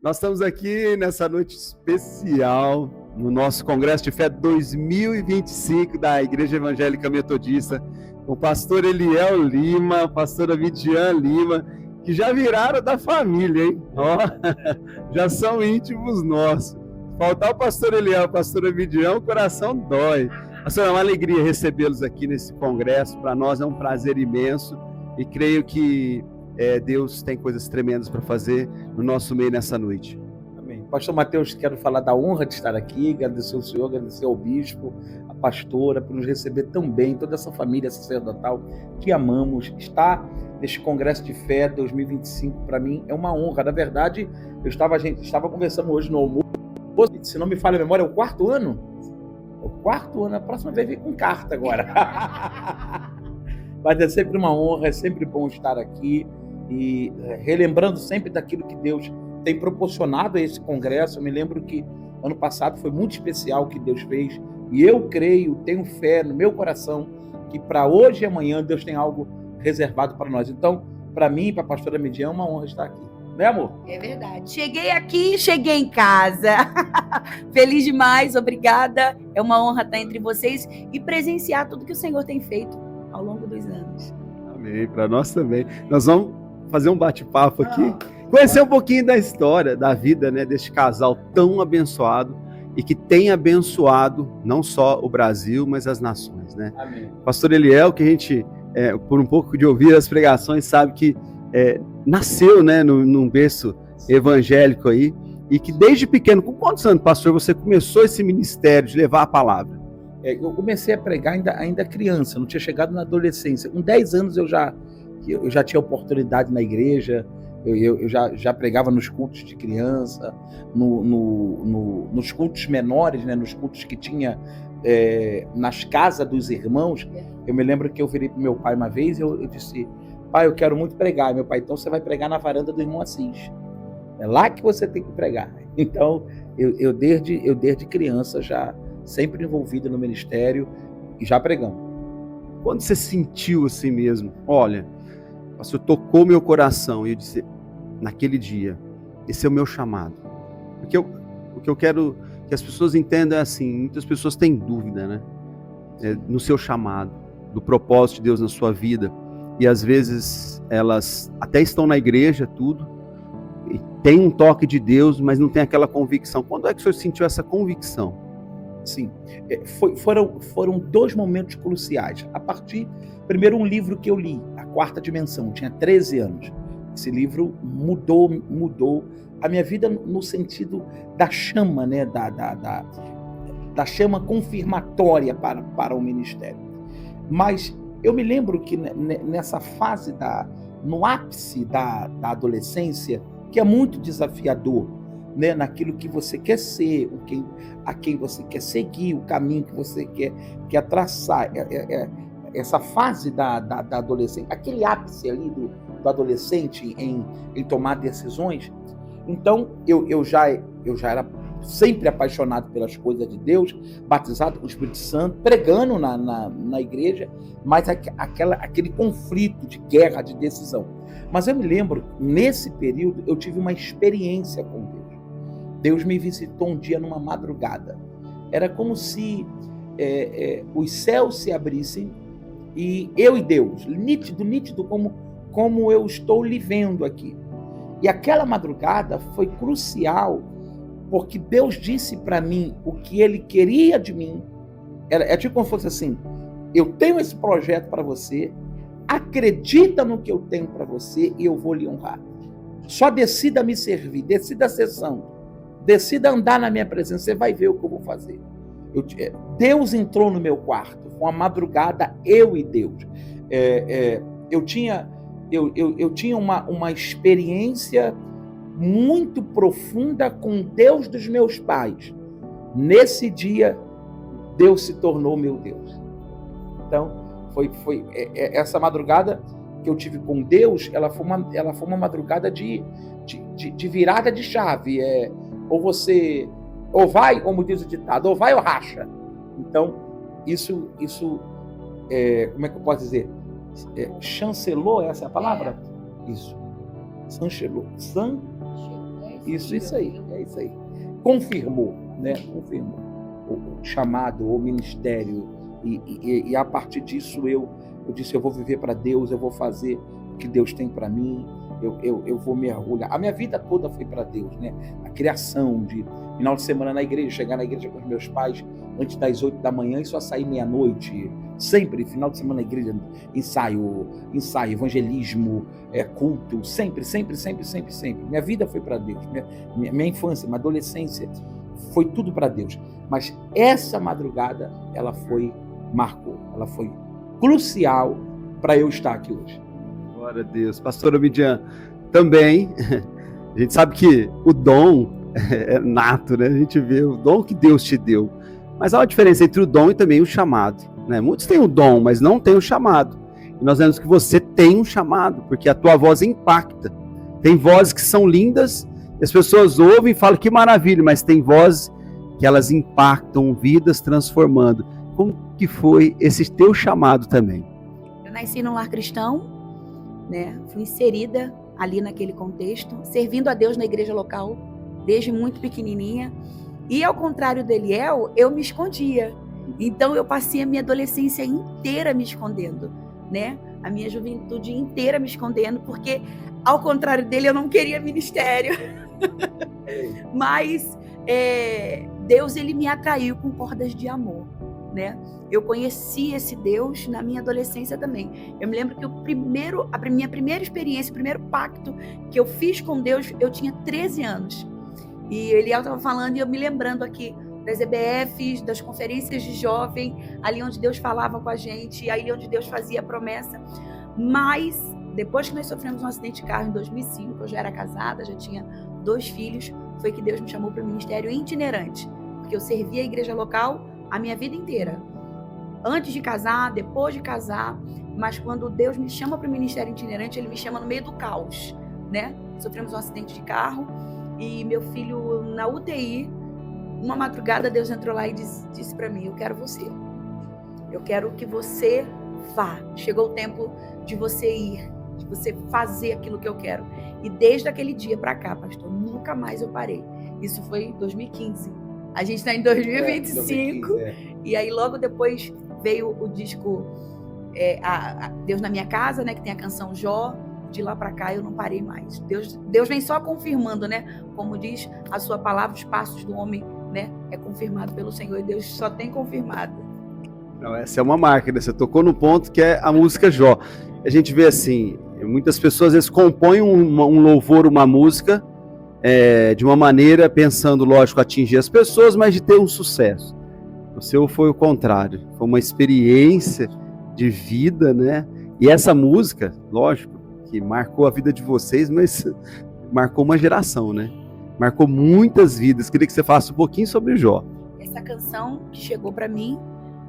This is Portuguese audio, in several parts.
Nós estamos aqui nessa noite especial no nosso Congresso de Fé 2025 da Igreja Evangélica Metodista, com o pastor Eliel Lima, pastora Midian Lima, que já viraram da família, hein? Ó, já são íntimos nossos. Faltar o pastor Eliel, a pastora Midian, o coração dói. Pastor, é uma alegria recebê-los aqui nesse congresso. Para nós é um prazer imenso e creio que Deus tem coisas tremendas para fazer no nosso meio nessa noite. Amém. Pastor Mateus, quero falar da honra de estar aqui, agradecer ao senhor, agradecer ao bispo, a pastora, por nos receber tão bem, toda essa família sacerdotal que amamos. Estar neste Congresso de Fé 2025, para mim, é uma honra. Na verdade, a gente estava conversando hoje no almoço, se não me falha a memória, é o quarto ano? É o quarto ano, a próxima vez vem com carta agora. Mas é sempre uma honra, é sempre bom estar aqui e relembrando sempre daquilo que Deus tem proporcionado a esse congresso. Eu me lembro que ano passado foi muito especial o que Deus fez e eu creio, tenho fé no meu coração que para hoje e amanhã Deus tem algo reservado para nós. Então, para mim e para a pastora Midian, é uma honra estar aqui. Né, amor? É verdade. Cheguei aqui, cheguei em casa. Feliz demais, obrigada. É uma honra estar entre vocês e presenciar tudo que o Senhor tem feito ao longo dos anos. Amém, para nós também. Nós vamos fazer um bate-papo aqui, conhecer um pouquinho da história, da vida, né, deste casal tão abençoado e que tem abençoado não só o Brasil, mas as nações, né? Amém. Pastor Eliel, que a gente, por um pouco de ouvir as pregações, sabe que nasceu, né, num berço evangélico aí, e que desde pequeno, com quantos anos, pastor, você começou esse ministério de levar a palavra? Eu comecei a pregar ainda criança, não tinha chegado na adolescência. Com 10 anos eu já tinha oportunidade na igreja, eu já pregava nos cultos de criança, nos cultos menores, né, nos cultos que tinha nas casas dos irmãos. Eu me lembro que eu virei para meu pai uma vez e eu disse: pai, eu quero muito pregar. Meu pai: então você vai pregar na varanda do irmão Assis. É lá que você tem que pregar. Então, eu desde criança já sempre envolvido no ministério e já pregando. Quando você sentiu assim mesmo, olha, o pastor tocou meu coração e eu disse, naquele dia, esse é o meu chamado. Porque o que eu quero que as pessoas entendam é assim, muitas pessoas têm dúvida, né? No seu chamado, do propósito de Deus na sua vida. E às vezes elas até estão na igreja, tudo, e tem um toque de Deus, mas não tem aquela convicção. Quando é que o senhor sentiu essa convicção? Sim, foram dois momentos cruciais. Primeiro, um livro que eu li, A Quarta Dimensão, eu tinha 13 anos. Esse livro mudou a minha vida no sentido da chama, né, da chama confirmatória para o ministério. Mas eu me lembro que nessa fase, no ápice da adolescência, que é muito desafiador, né, naquilo que você quer ser, a quem você quer seguir, o caminho que você quer traçar, essa fase da adolescência, aquele ápice ali do adolescente em tomar decisões. Então eu já era sempre apaixonado pelas coisas de Deus, batizado com o Espírito Santo, pregando na igreja, mas aquele conflito de guerra, de decisão. Mas eu me lembro, nesse período, eu tive uma experiência com Deus. Deus me visitou um dia numa madrugada. Era como se os céus se abrissem e eu e Deus, nítido como eu estou lhe vendo aqui. E aquela madrugada foi crucial, porque Deus disse para mim o que Ele queria de mim. É tipo como se fosse assim: eu tenho esse projeto para você, acredita no que eu tenho para você e eu vou lhe honrar. Só decida me servir, decida a sessão, decida andar na minha presença, você vai ver o que eu vou fazer. Deus entrou no meu quarto, foi uma madrugada, eu e Deus. Eu tinha uma experiência muito profunda com Deus dos meus pais. Nesse dia, Deus se tornou meu Deus. Então, foi essa madrugada que eu tive com Deus, ela foi uma madrugada de virada de chave. Ou vai, como diz o ditado, ou vai ou racha. Então, isso como é que eu posso dizer? Chancelou, essa é a palavra? Isso. Chancelou. Isso aí, é isso aí. Confirmou, né? Confirmou o chamado, o ministério. E a partir disso eu disse, eu vou viver para Deus, eu vou fazer o que Deus tem para mim, eu vou mergulhar. A minha vida toda foi para Deus, né? A criação de final de semana na igreja, chegar na igreja com os meus pais antes das 8 da manhã e só sair meia-noite. Sempre, final de semana na igreja, ensaio, evangelismo, culto, sempre. Minha vida foi para Deus. Minha infância, minha adolescência, foi tudo para Deus. Mas essa madrugada, ela marcou, ela foi crucial para eu estar aqui hoje. Glória a Deus. Pastora Midian, também, a gente sabe que o dom é nato, né? A gente vê o dom que Deus te deu. Mas há uma diferença entre o dom e também o chamado, né? Muitos têm o dom, mas não têm o chamado. E nós vemos que você tem um chamado, porque a tua voz impacta. Tem vozes que são lindas, e as pessoas ouvem e falam que maravilha, mas tem vozes que elas impactam vidas, transformando. Como que foi esse teu chamado também? Eu nasci num lar cristão, né? Fui inserida ali naquele contexto, servindo a Deus na igreja local, desde muito pequenininha. E ao contrário do Eliel, eu me escondia. Então eu passei a minha adolescência inteira me escondendo, né? A minha juventude inteira me escondendo, porque ao contrário dele eu não queria ministério. Mas Deus, ele me atraiu com cordas de amor, né? Eu conheci esse Deus na minha adolescência também. Eu me lembro que a minha primeira experiência, o primeiro pacto que eu fiz com Deus, eu tinha 13 anos. E Eliel estava falando e eu me lembrando aqui das EBFs, das conferências de jovem, ali onde Deus falava com a gente, aí onde Deus fazia a promessa. Mas depois que nós sofremos um acidente de carro em 2005, eu já era casada, já tinha 2 filhos, foi que Deus me chamou para o ministério itinerante, porque eu servi a igreja local a minha vida inteira. Antes de casar, depois de casar, mas quando Deus me chama para o ministério itinerante, Ele me chama no meio do caos, né? Sofremos um acidente de carro e meu filho na UTI, uma madrugada Deus entrou lá e disse para mim, eu quero você. Eu quero que você vá. Chegou o tempo de você ir, de você fazer aquilo que eu quero. E desde aquele dia para cá, pastor, nunca mais eu parei. Isso foi em 2015. A gente está em 2025. 2015, E aí logo depois veio o disco Deus na Minha Casa, né, que tem a canção Jó. De lá para cá eu não parei mais. Deus vem só confirmando, né? Como diz a sua palavra, os passos do homem, né, é confirmado pelo Senhor, e Deus só tem confirmado. Não, essa é uma marca, né? Você tocou no ponto que é a música Jó. A gente vê assim, muitas pessoas às vezes compõem um louvor, uma música, de uma maneira pensando, lógico, atingir as pessoas, mas de ter um sucesso. O seu foi o contrário, foi uma experiência de vida, né? E essa música, lógico, que marcou a vida de vocês, mas marcou uma geração, né? Marcou muitas vidas. Queria que você falasse um pouquinho sobre o Jó. Essa canção que chegou para mim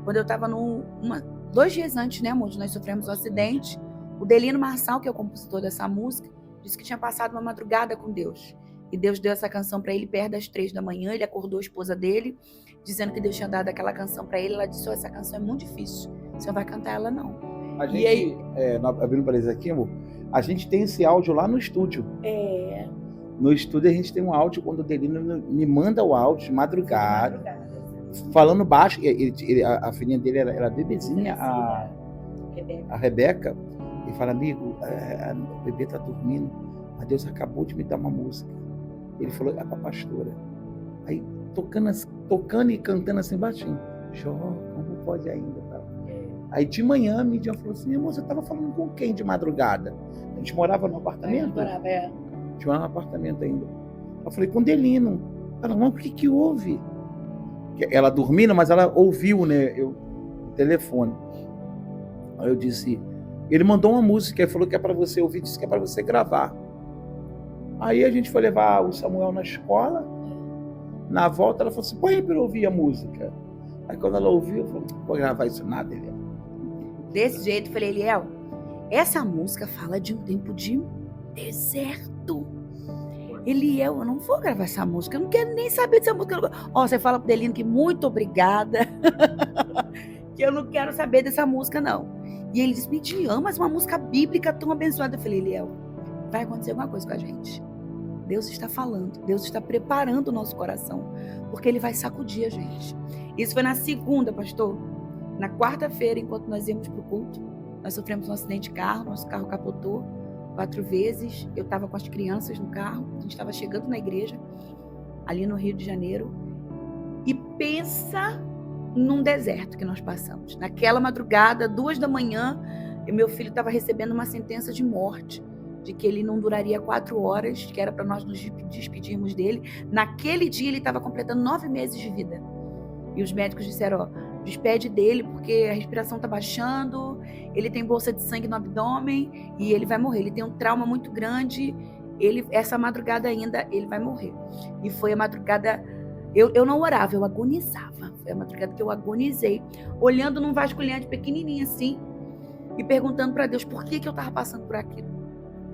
quando eu estava 2 dias antes, né, amor, de nós sofremos um acidente. O Delino Marçal, que é o compositor dessa música, disse que tinha passado uma madrugada com Deus. E Deus deu essa canção para ele perto das 3 da manhã. Ele acordou a esposa dele, dizendo que Deus tinha dado aquela canção para ele. Ela disse, essa canção é muito difícil, você não vai cantar ela não. A gente, aí, abrindo para eles aqui, amor, a gente tem esse áudio lá no estúdio. No estúdio a gente tem um áudio, quando o Delino me manda o áudio de madrugada, falando baixo. A filhinha dele era bebezinha, a Rebeca. Ele fala, amigo, o bebê tá dormindo, mas Deus acabou de me dar uma música. Ele falou, é pra pastora. Aí tocando e cantando assim baixinho. Jó, como pode ainda? Tá? Aí de manhã a Midian falou assim, irmão, você estava falando com quem de madrugada? A gente morava no apartamento? A gente morava no apartamento ainda. Eu falei, com Delino. Ela, não, o que houve? Ela dormindo, mas ela ouviu, né, o telefone. Aí eu disse, ele mandou uma música, ele falou que é para você ouvir, disse que é para você gravar. Aí a gente foi levar o Samuel na escola. Na volta ela falou assim, põe para eu ouvir a música. Aí quando ela ouviu, eu falei, não vou gravar isso nada, Eliel. Desse jeito, eu falei, Eliel, essa música fala de um tempo de deserto. Eliel, eu não vou gravar essa música, eu não quero nem saber dessa música. Você fala pro Delino que muito obrigada, que eu não quero saber dessa música, não. E ele disse, Midian, mas uma música bíblica tão abençoada. Eu falei, Eliel, vai acontecer alguma coisa com a gente. Deus está falando, Deus está preparando o nosso coração, porque Ele vai sacudir a gente. Isso foi na segunda, pastor. Na quarta-feira, enquanto nós íamos para o culto, nós sofremos um acidente de carro, nosso carro capotou 4 vezes. Eu estava com as crianças no carro, a gente estava chegando na igreja, ali no Rio de Janeiro, e pensa num deserto que nós passamos. Naquela madrugada, 2 da manhã, meu filho estava recebendo uma sentença de morte, de que ele não duraria 4 horas, que era para nós nos despedirmos dele. Naquele dia, ele estava completando 9 meses de vida. E os médicos disseram, ó, despede dele, porque a respiração está baixando, ele tem bolsa de sangue no abdômen e ele vai morrer. Ele tem um trauma muito grande, essa madrugada ainda, ele vai morrer. E foi a madrugada, eu não orava, eu agonizava. Foi a madrugada que eu agonizei, olhando num vasculhante pequenininho assim, e perguntando para Deus por que eu estava passando por aquilo,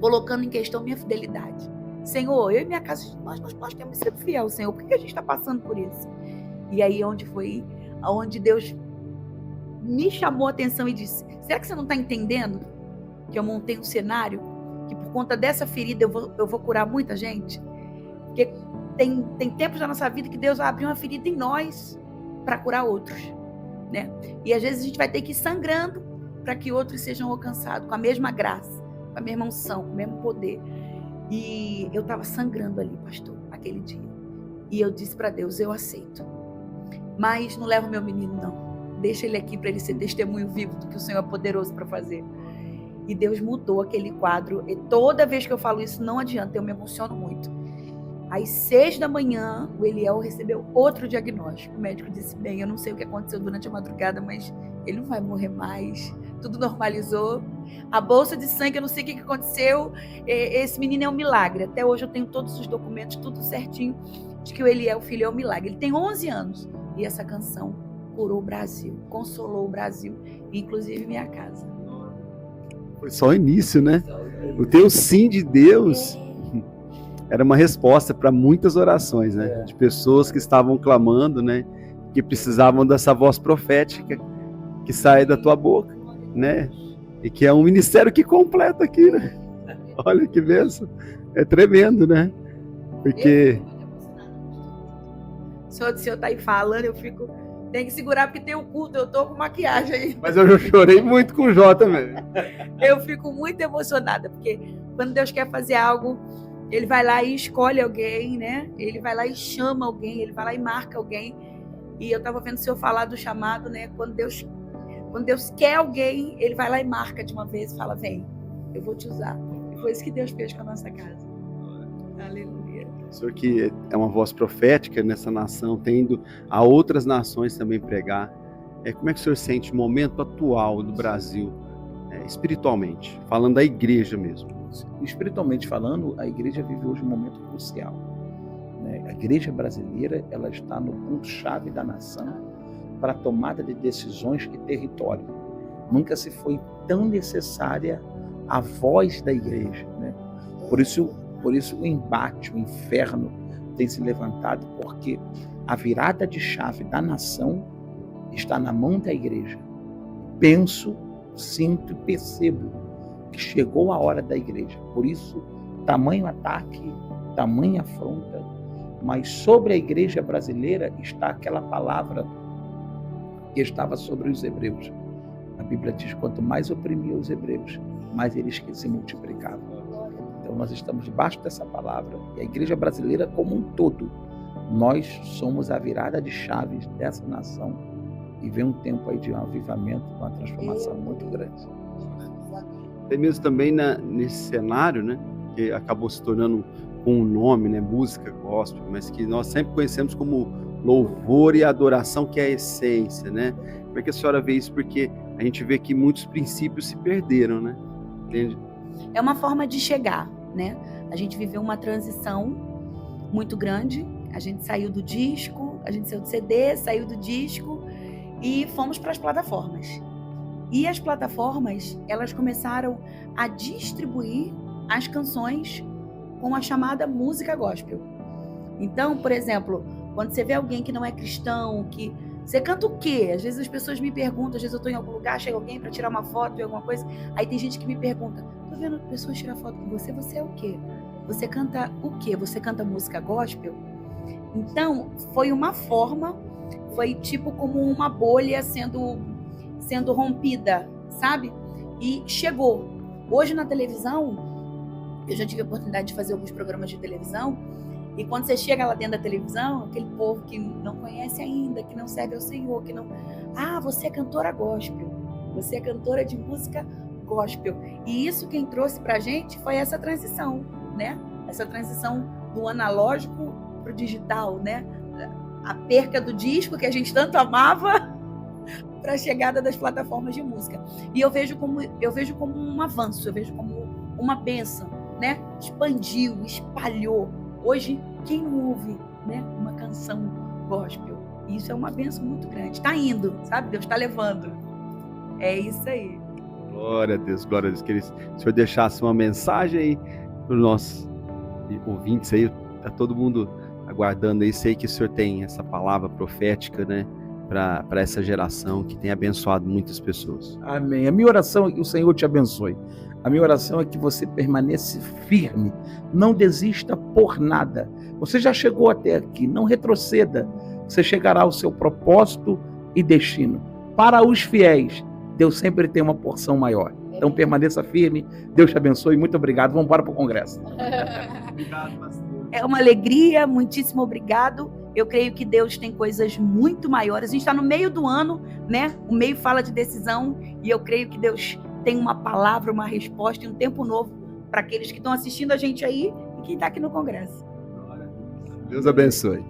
colocando em questão minha fidelidade. Senhor, eu e minha casa, nós temos sido fiel, Senhor, por que a gente está passando por isso? E aí onde Deus me chamou a atenção e disse, será que você não está entendendo que eu montei um cenário que por conta dessa ferida eu vou curar muita gente? Porque tem tempos da nossa vida que Deus vai abrir uma ferida em nós para curar outros, né? E às vezes a gente vai ter que ir sangrando para que outros sejam alcançados com a mesma graça, com a mesma unção, com o mesmo poder. E eu estava sangrando ali, pastor, aquele dia. E eu disse para Deus, eu aceito. Mas não leva o meu menino, não. Deixa ele aqui para ele ser testemunho vivo do que o Senhor é poderoso para fazer. E Deus mudou aquele quadro. E toda vez que eu falo isso, não adianta, eu me emociono muito. Às 6 da manhã, o Eliel recebeu outro diagnóstico. O médico disse, bem, eu não sei o que aconteceu durante a madrugada, mas ele não vai morrer mais. Tudo normalizou. A bolsa de sangue, eu não sei o que aconteceu. Esse menino é um milagre. Até hoje eu tenho todos os documentos, tudo certinho, de que o Eliel, o filho, é um milagre. Ele tem 11 anos. E essa canção curou o Brasil, consolou o Brasil, inclusive minha casa. Foi só o início, né? O teu sim de Deus era uma resposta para muitas orações, né? De pessoas que estavam clamando, né? Que precisavam dessa voz profética que sai da tua boca, né? E que é um ministério que completa aqui, né? Olha que bênção. É tremendo, né? Porque... Se o senhor tá aí falando, eu fico... Tem que segurar porque tem o culto, eu tô com maquiagem aí. Mas eu chorei muito com o Jó também. Eu fico muito emocionada, porque quando Deus quer fazer algo, Ele vai lá e escolhe alguém, né? Ele vai lá e chama alguém, Ele vai lá e marca alguém. E eu tava vendo o senhor falar do chamado, né? Quando Deus quer alguém, Ele vai lá e marca de uma vez e fala, vem, eu vou te usar. E foi isso que Deus fez com a nossa casa. Aleluia. O senhor que é uma voz profética nessa nação, tendo a outras nações também pregar, como é que o senhor sente o momento atual do Brasil, espiritualmente, falando da igreja mesmo? Espiritualmente falando, a igreja vive hoje um momento crucial, né? A igreja brasileira, ela está no ponto-chave da nação para a tomada de decisões e território. Nunca se foi tão necessária a voz da igreja, né? Por isso o embate, o inferno tem se levantado, porque a virada de chave da nação está na mão da igreja. Penso, sinto e percebo que chegou a hora da igreja. Por isso, tamanho ataque, tamanha afronta, mas sobre a igreja brasileira está aquela palavra que estava sobre os hebreus. A Bíblia diz, quanto mais oprimia os hebreus, mais eles que se multiplicavam. Então nós estamos debaixo dessa palavra, e a igreja brasileira como um todo, nós somos a virada de chaves dessa nação, e vem um tempo aí de um avivamento, uma transformação muito grande. Até mesmo também nesse cenário, né, que acabou se tornando com um nome, né, música gospel, mas que nós sempre conhecemos como louvor e adoração, que é a essência, né? Como é que a senhora vê isso? Porque a gente vê que muitos princípios se perderam, né? Entende? É uma forma de chegar, né? A gente viveu uma transição muito grande. A gente saiu do disco, a gente saiu do CD, saiu do disco e fomos para as plataformas. E as plataformas, elas começaram a distribuir as canções com a chamada música gospel. Então, por exemplo, quando você vê alguém que não é cristão, que você canta o quê? Às vezes as pessoas me perguntam, às vezes eu estou em algum lugar, chega alguém para tirar uma foto de alguma coisa, aí tem gente que me pergunta, tô vendo pessoas tirar foto com você, você é o quê? você canta o quê? Você canta música gospel? Então, foi uma forma, foi tipo como uma bolha sendo rompida, sabe? E chegou. Hoje na televisão, eu já tive a oportunidade de fazer alguns programas de televisão, e quando você chega lá dentro da televisão, aquele povo que não conhece ainda, que não serve ao Senhor, que não... Ah, você é cantora gospel, você é cantora de música gospel. E isso quem trouxe pra gente foi essa transição, né? Essa transição do analógico pro digital, né? A perca do disco que a gente tanto amava para a chegada das plataformas de música. E eu vejo como um avanço, eu vejo como uma bênção, né? Expandiu, espalhou. Hoje, quem não ouve, né, uma canção gospel? Isso é uma bênção muito grande. Está indo, sabe? Deus está levando. É isso aí. Glória a Deus, glória a Deus. Queria que o senhor deixasse uma mensagem aí para os nossos ouvintes aí. Está todo mundo aguardando aí. Sei que o senhor tem essa palavra profética, né? Para essa geração que tem abençoado muitas pessoas. Amém. A minha oração é que o Senhor te abençoe. A minha oração é que você permaneça firme. Não desista por nada. Você já chegou até aqui. Não retroceda. Você chegará ao seu propósito e destino. Para os fiéis, Deus sempre tem uma porção maior. Então permaneça firme. Deus te abençoe. Muito obrigado. Vamos embora para o congresso. Obrigado, pastor. É uma alegria. Muitíssimo obrigado. Eu creio que Deus tem coisas muito maiores. A gente está no meio do ano, né? O meio fala de decisão. E eu creio que Deus tem uma palavra, uma resposta e um tempo novo para aqueles que estão assistindo a gente aí e quem está aqui no congresso. Deus abençoe.